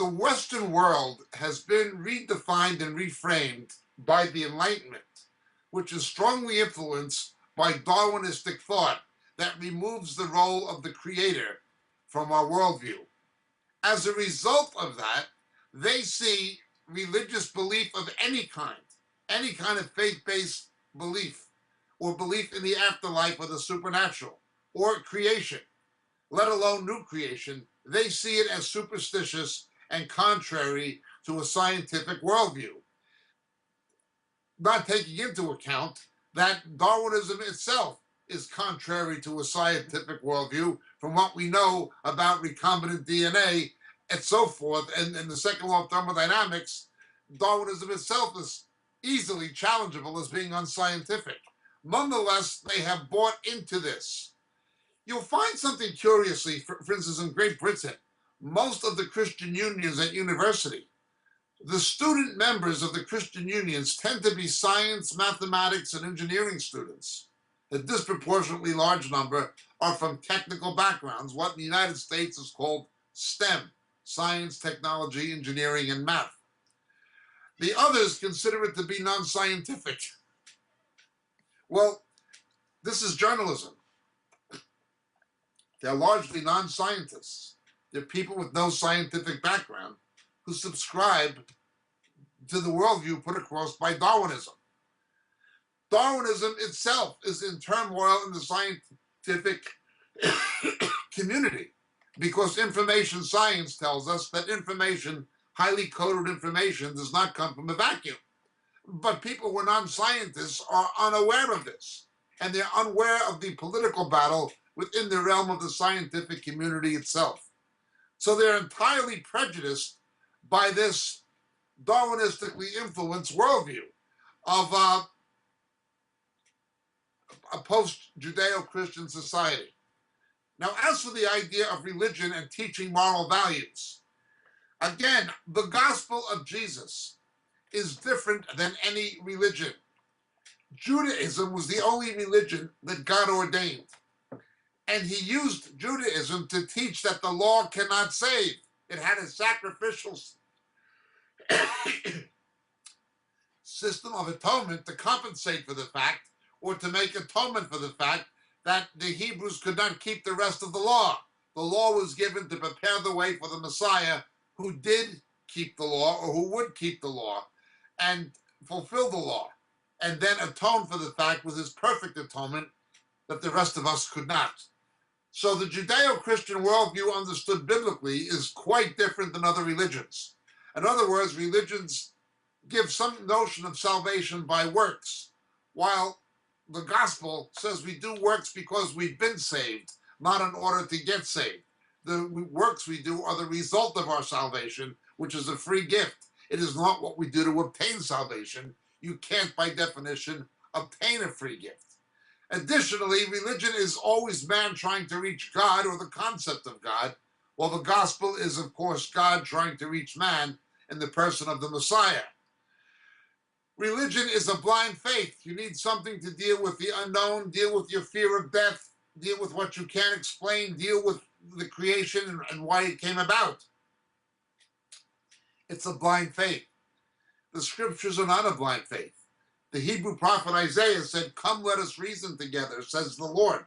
the Western world has been redefined and reframed by the Enlightenment, which is strongly influenced by Darwinistic thought that removes the role of the creator from our worldview. As a result of that, they see religious belief of any kind of faith-based belief, or belief in the afterlife or the supernatural, or creation, let alone new creation, they see it as superstitious and contrary to a scientific worldview, not taking into account that Darwinism itself is contrary to a scientific worldview from what we know about recombinant DNA and so forth. And the second law of thermodynamics, Darwinism itself is easily challengeable as being unscientific. Nonetheless, they have bought into this. You'll find something curiously, for instance, in Great Britain, most of the Christian unions at university, the student members of the Christian unions tend to be science, mathematics, and engineering students. A disproportionately large number are from technical backgrounds, what in the United States is called STEM, science, technology, engineering, and math. The others consider it to be non-scientific. Well, this is journalism. They're largely non-scientists. They're people with no scientific background who subscribe to the worldview put across by Darwinism. Darwinism itself is in turmoil in the scientific community because information science tells us that information, highly coded information, does not come from a vacuum. But people who are non-scientists are unaware of this, and they're unaware of the political battle within the realm of the scientific community itself. So they're entirely prejudiced by this Darwinistically influenced worldview of a post-Judeo-Christian society. Now, as for the idea of religion and teaching moral values, again, the gospel of Jesus is different than any religion. Judaism was the only religion that God ordained. And he used Judaism to teach that the law cannot save. It had a sacrificial system of atonement to compensate for the fact, or to make atonement for the fact that the Hebrews could not keep the rest of the law. The law was given to prepare the way for the Messiah who did keep the law, or who would keep the law and fulfill the law, and then atone for the fact with his perfect atonement that the rest of us could not. So the Judeo-Christian worldview understood biblically is quite different than other religions. In other words, religions give some notion of salvation by works, while the gospel says we do works because we've been saved, not in order to get saved. The works we do are the result of our salvation, which is a free gift. It is not what we do to obtain salvation. You can't, by definition, obtain a free gift. Additionally, religion is always man trying to reach God, or the concept of God, while the gospel is, of course, God trying to reach man in the person of the Messiah. Religion is a blind faith. You need something to deal with the unknown, deal with your fear of death, deal with what you can't explain, deal with the creation and why it came about. It's a blind faith. The scriptures are not a blind faith. The Hebrew prophet Isaiah said, "Come, let us reason together, says the Lord."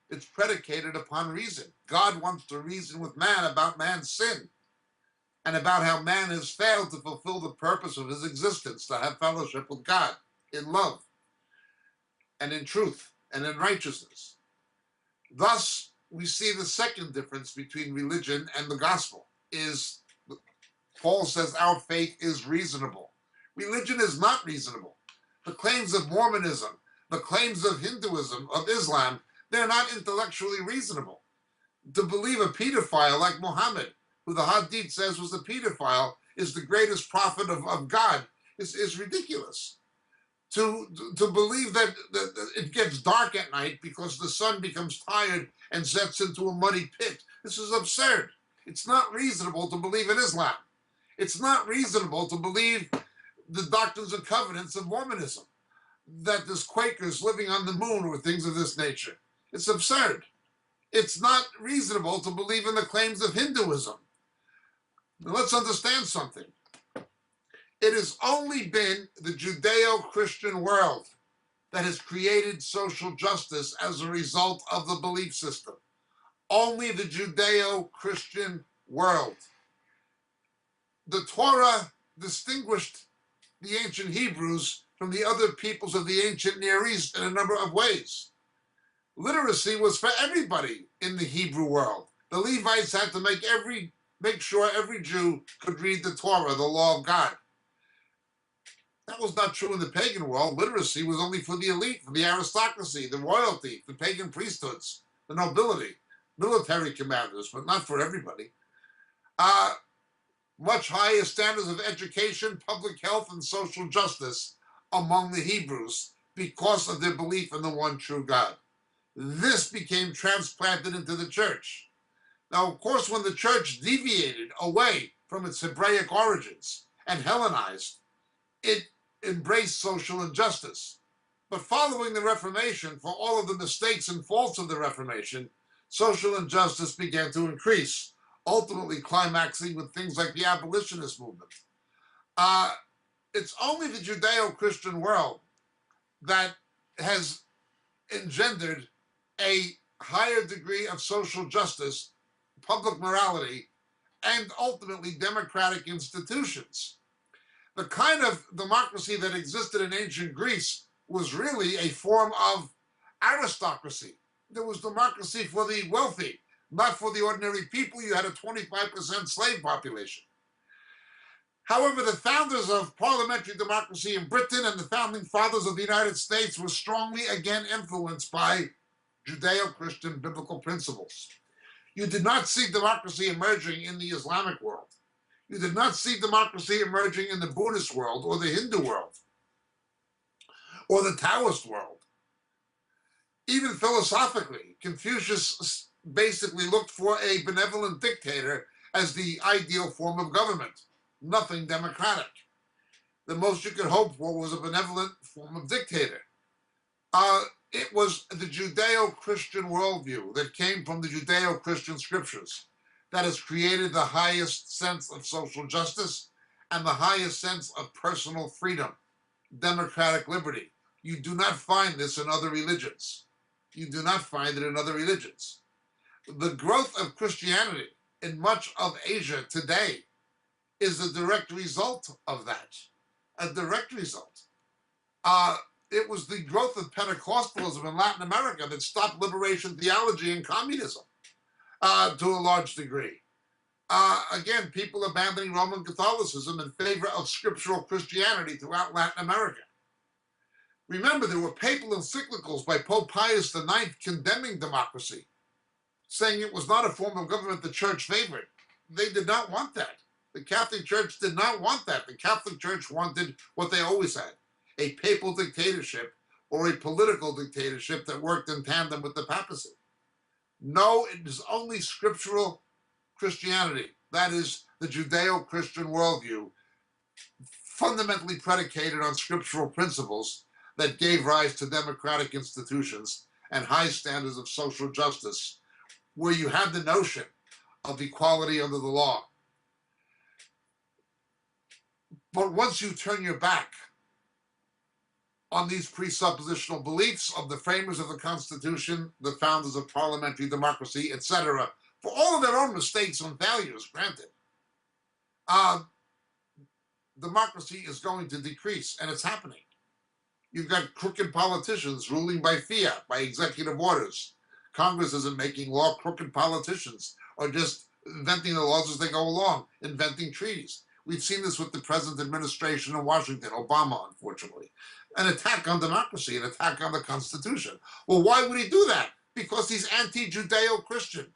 It's predicated upon reason. God wants to reason with man about man's sin and about how man has failed to fulfill the purpose of his existence, to have fellowship with God in love and in truth and in righteousness. Thus, we see the second difference between religion and the gospel is, Paul says, our faith is reasonable. Religion is not reasonable. The claims of Mormonism, the claims of Hinduism, of Islam, they're not intellectually reasonable. To believe a pedophile like Muhammad, who the Hadith says was a pedophile, is the greatest prophet of God, is ridiculous. To believe that it gets dark at night because the sun becomes tired and sets into a muddy pit, this is absurd. It's not reasonable to believe in Islam. It's not reasonable to believe the Doctrines and Covenants of Mormonism, that there's Quakers living on the moon or things of this nature. It's absurd. It's not reasonable to believe in the claims of Hinduism, Now let's understand something. It has only been the Judeo-Christian world that has created social justice as a result of the belief system. Only the Judeo-Christian world. The Torah distinguished the ancient Hebrews from the other peoples of the ancient Near East in a number of ways. Literacy was for everybody in the Hebrew world. The Levites had to make sure every Jew could read the Torah, the law of God. That was not true in the pagan world. Literacy was only for the elite, for the aristocracy, the royalty, the pagan priesthoods, the nobility, military commanders, but not for everybody. Much higher standards of education, public health, and social justice among the Hebrews because of their belief in the one true God. This became transplanted into the church. Now, of course, when the church deviated away from its Hebraic origins and Hellenized, it embraced social injustice. But following the Reformation, for all of the mistakes and faults of the Reformation, social injustice began to increase, ultimately climaxing with things like the abolitionist movement. It's only the Judeo-Christian world that has engendered a higher degree of social justice, public morality, and ultimately democratic institutions. The kind of democracy that existed in ancient Greece was really a form of aristocracy. There was democracy for the wealthy, not for the ordinary people. You had a 25% slave population. However, the founders of parliamentary democracy in Britain and the founding fathers of the United States were strongly again influenced by Judeo-Christian biblical principles. You did not see democracy emerging in the Islamic world. You did not see democracy emerging in the Buddhist world or the Hindu world or the Taoist world. Even philosophically, Confucius basically looked for a benevolent dictator as the ideal form of government, nothing democratic. The most you could hope for was a benevolent form of dictator. It was the Judeo-Christian worldview that came from the Judeo-Christian scriptures that has created the highest sense of social justice and the highest sense of personal freedom, democratic liberty. You do not find this in other religions. You do not find it in other religions. The growth of Christianity in much of Asia today is a direct result of that, a direct result. It was the growth of Pentecostalism in Latin America that stopped liberation theology and communism to a large degree. Again, people abandoning Roman Catholicism in favor of scriptural Christianity throughout Latin America. Remember, there were papal encyclicals by Pope Pius IX condemning democracy, saying it was not a form of government the church favored. They did not want that. The Catholic Church did not want that. The Catholic Church wanted what they always had, a papal dictatorship or a political dictatorship that worked in tandem with the papacy. No, it is only scriptural Christianity, that is the Judeo-Christian worldview, fundamentally predicated on scriptural principles, that gave rise to democratic institutions and high standards of social justice, where you had the notion of equality under the law. But once you turn your back on these presuppositional beliefs of the framers of the Constitution, the founders of parliamentary democracy, etc., for all of their own mistakes and failures, granted, democracy is going to decrease, and it's happening. You've got crooked politicians ruling by fiat, by executive orders. Congress isn't making law. Crooked politicians are just inventing the laws as they go along, inventing treaties. We've seen this with the present administration in Washington, Obama, unfortunately. An attack on democracy, an attack on the Constitution. Well, why would he do that? Because he's anti-Judeo-Christian.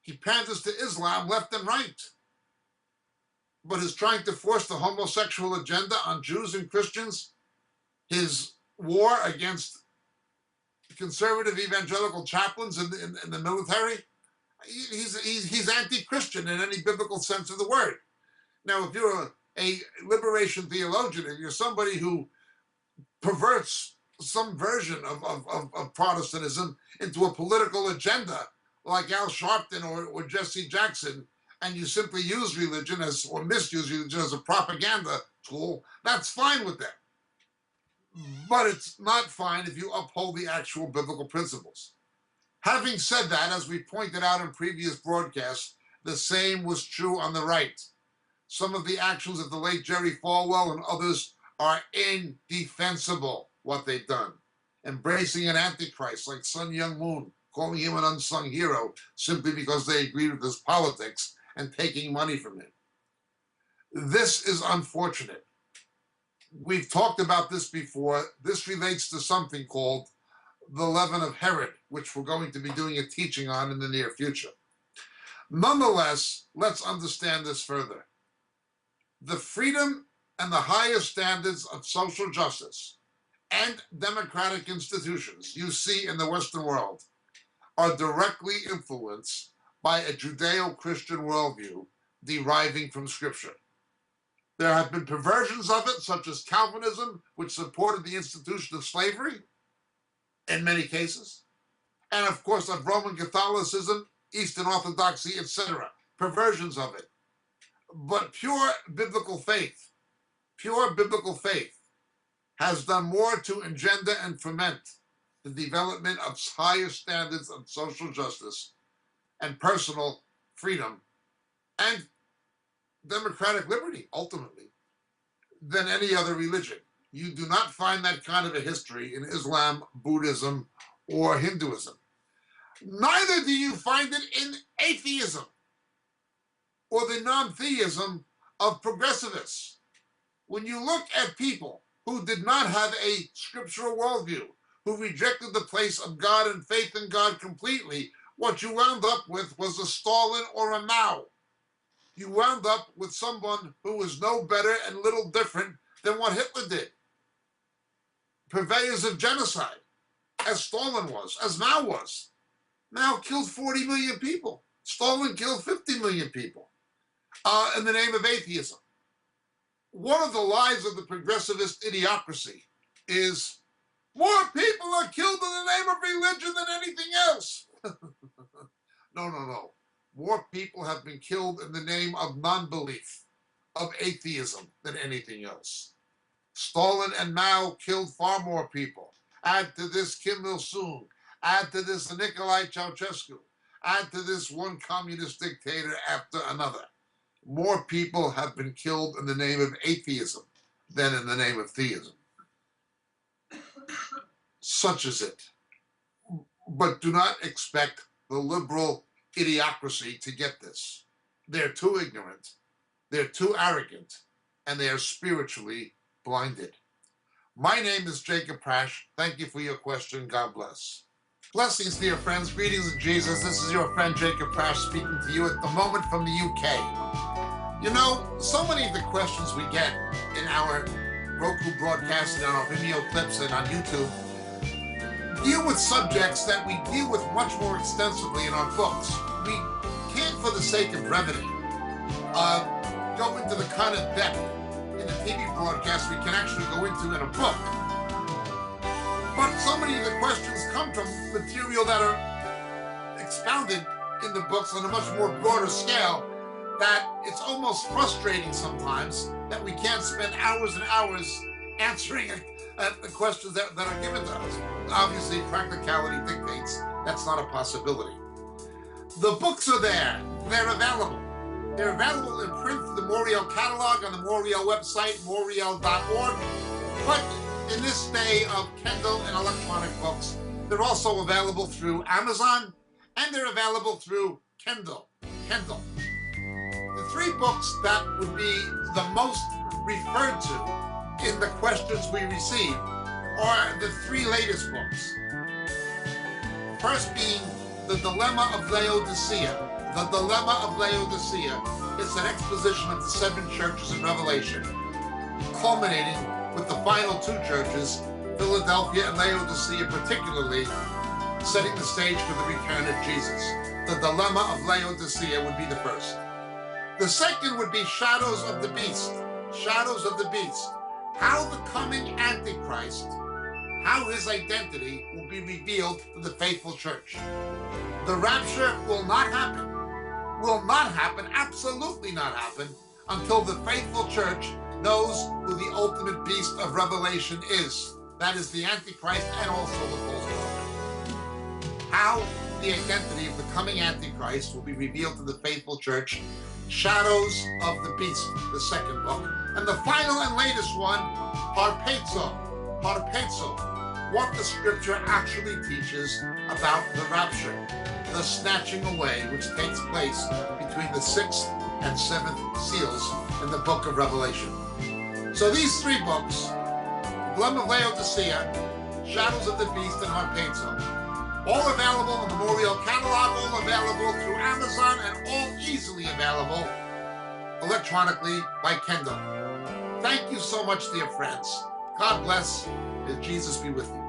He panders to Islam left and right, but is trying to force the homosexual agenda on Jews and Christians. His war against conservative evangelical chaplains in the military, he's anti-Christian in any biblical sense of the word. Now, if you're a liberation theologian and you're somebody who perverts some version of Protestantism into a political agenda, like Al Sharpton or Jesse Jackson, and you simply use religion as, or misuse religion as a propaganda tool, that's fine with them. But it's not fine if you uphold the actual biblical principles. Having said that, as we pointed out in previous broadcasts, the same was true on the right. Some of the actions of the late Jerry Falwell and others are indefensible, what they've done. Embracing an antichrist like Sun Myung Moon, calling him an unsung hero simply because they agreed with his politics and taking money from him. This is unfortunate. We've talked about this before. This relates to something called the leaven of Herod, which we're going to be doing a teaching on in the near future. Nonetheless, let's understand this further. The freedom and the higher standards of social justice and democratic institutions you see in the Western world are directly influenced by a Judeo-Christian worldview deriving from Scripture. There have been perversions of it, such as Calvinism, which supported the institution of slavery in many cases, and of course of Roman Catholicism, Eastern Orthodoxy, etc. Perversions of it. But pure biblical faith has done more to engender and foment the development of higher standards of social justice and personal freedom and democratic liberty, ultimately, than any other religion. You do not find that kind of a history in Islam, Buddhism, or Hinduism. Neither do you find it in atheism or the non-theism of progressivists. When you look at people who did not have a scriptural worldview, who rejected the place of God and faith in God completely, what you wound up with was a Stalin or a Mao. You wound up with someone who was no better and little different than what Hitler did. Purveyors of genocide, as Stalin was, as Mao was. Mao killed 40 million people. Stalin killed 50 million people in the name of atheism. One of the lies of the progressivist idiocracy is more people are killed in the name of religion than anything else. No. More people have been killed in the name of non-belief, of atheism, than anything else. Stalin and Mao killed far more people. Add to this Kim Il-sung. Add to this Nicolae Ceausescu. Add to this one communist dictator after another. More people have been killed in the name of atheism than in the name of theism. Such is it. But do not expect the liberal idiocracy to get this. They're too ignorant, they're too arrogant, and they are spiritually blinded. My name is Jacob Prasch. Thank you for your question. God bless. Blessings, dear friends. Greetings in Jesus. This is your friend Jacob Prasch speaking to you at the moment from the UK. You know, so many of the questions we get in our Roku broadcasts and on our Vimeo clips and on YouTube deal with subjects that we deal with much more extensively in our books. We can't, for the sake of brevity, go into the kind of depth in a TV broadcast we can actually go into in a book. But so many of the questions come from material that are expounded in the books on a much more broader scale that it's almost frustrating sometimes that we can't spend hours and hours answering the questions that are given to us. Obviously, practicality dictates that's not a possibility. The books are there. They're available. They're available in print through the Moriel catalog on the Moriel website, moriel.org. But in this day of Kindle and electronic books, they're also available through Amazon, and they're available through Kindle. The three books that would be the most referred to in the questions we receive are the three latest books. First being The Dilemma of Laodicea. The Dilemma of Laodicea is an exposition of the seven churches in Revelation, culminating with the final two churches, Philadelphia and Laodicea particularly, setting the stage for the return of Jesus. The Dilemma of Laodicea would be the first. The second would be Shadows of the Beast. Shadows of the Beast. How the coming Antichrist, how his identity will be revealed to the faithful church. The rapture will not happen. will not happen, absolutely not happen, until the faithful church knows who the ultimate beast of Revelation is. That is the Antichrist and also the false prophet. How the identity of the coming Antichrist will be revealed to the faithful church, Shadows of the Beast, the second book. And the final and latest one, Harpazo, what the scripture actually teaches about the rapture, the snatching away which takes place between the 6th and 7th seals in the book of Revelation. So these 3 books, Gem of Laodicea, Shadows of the Beast, and Harpazo, all available in the Moriel catalog, all available through Amazon, and all easily available electronically by Kindle. Thank you so much, dear friends. God bless, and Jesus be with you.